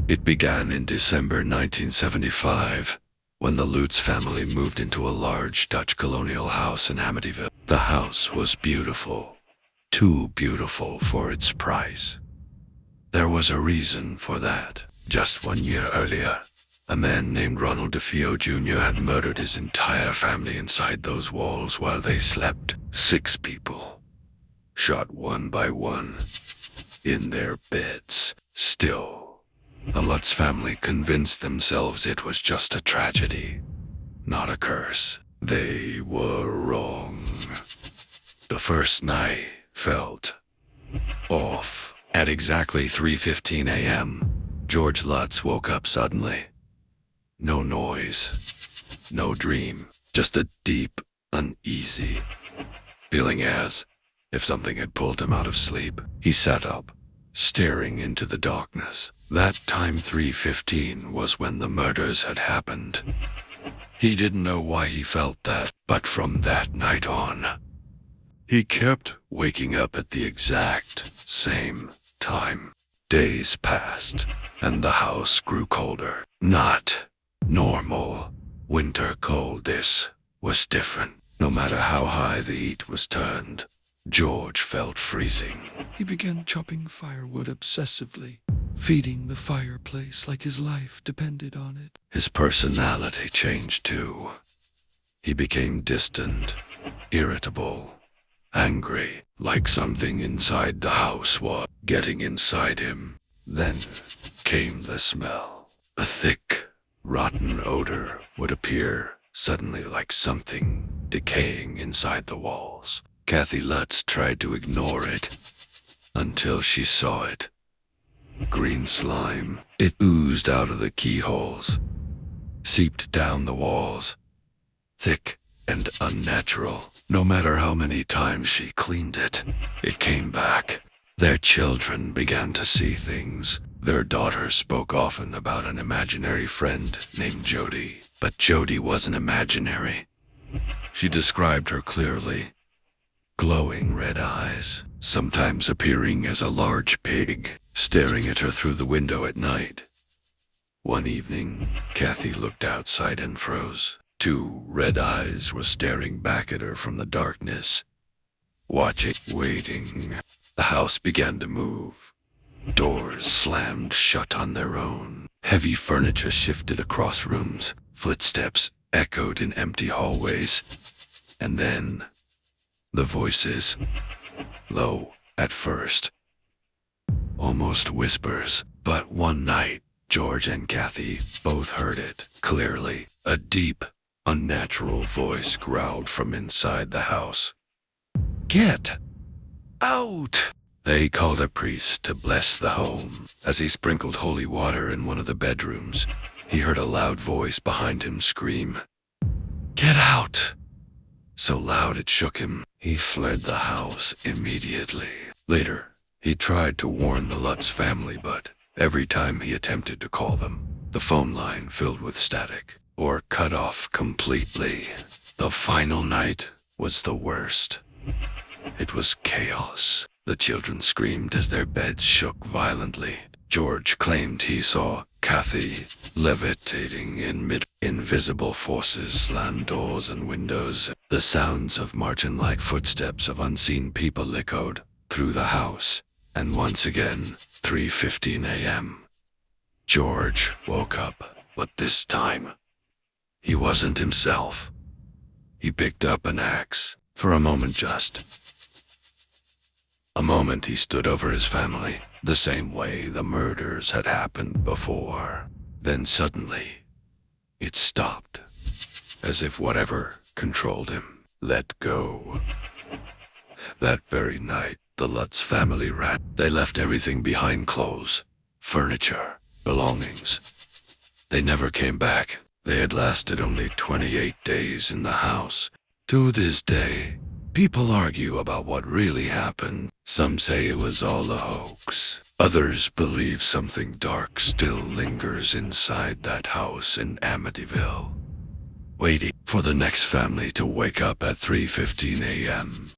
It began in December 1975, when the Lutz family moved into a large Dutch colonial house in Amityville. The house was beautiful, too beautiful for its price. There was a reason for that. Just 1 year earlier, a man named Ronald DeFeo Jr. had murdered his entire family inside those walls while they slept. 6 people, shot one by one, in their beds. Still, the Lutz family convinced themselves it was just a tragedy, not a curse. They were wrong. The first night felt off. At exactly 3:15 a.m., George Lutz woke up suddenly. No noise, no dream, just a deep, uneasy feeling as if something had pulled him out of sleep. He sat up, staring into the darkness. That time, 3:15, was when the murders had happened. He didn't know why he felt that, but from that night on, he kept waking up at the exact same time. Days passed, and the house grew colder. Not normal winter cold. This was different. No matter how high the heat was turned, George felt freezing. He began chopping firewood obsessively, feeding the fireplace like his life depended on it. His personality changed too. He became distant, irritable, angry, like something inside the house was getting inside him. Then came the smell. A thick, rotten odor would appear suddenly, like something decaying inside the walls. Kathy Lutz tried to ignore it until she saw it. Green slime. It oozed out of the keyholes, seeped down the walls, thick and unnatural. No matter how many times she cleaned it, it came back. Their children began to see things. Their daughter spoke often about an imaginary friend named Jody, but Jody wasn't imaginary. She described her clearly. Glowing red eyes, sometimes appearing as a large pig, staring at her through the window at night. One evening, Kathy looked outside and froze. 2 red eyes were staring back at her from the darkness, watching, waiting. The house began to move. Doors slammed shut on their own. Heavy furniture shifted across rooms. Footsteps echoed in empty hallways. And then, the voices, low at first, almost whispers. But one night, George and Kathy both heard it clearly. A deep, unnatural voice growled from inside the house. "Get out!" They called a priest to bless the home. As he sprinkled holy water in one of the bedrooms, he heard a loud voice behind him scream, "Get out!" So loud it shook him. He fled the house immediately. Later, he tried to warn the Lutz family, but every time he attempted to call them, the phone line filled with static or cut off completely. The final night was the worst. It was chaos. The children screamed as their beds shook violently. George claimed he saw Kathy levitating in mid. Invisible forces slammed doors and windows. The sounds of marching-like footsteps of unseen people echoed through the house. And once again, 3:15 a.m., George woke up. But this time, he wasn't himself. He picked up an axe. For a moment, just a moment, he stood over his family, the same way the murders had happened before. Then suddenly, it stopped, as if whatever controlled him let go. That very night, the Lutz family ran. They left everything behind: clothes, furniture, belongings. They never came back. They had lasted only 28 days in the house. To this day, people argue about what really happened. Some say it was all a hoax. Others believe something dark still lingers inside that house in Amityville, waiting for the next family to wake up at 3:15 a.m.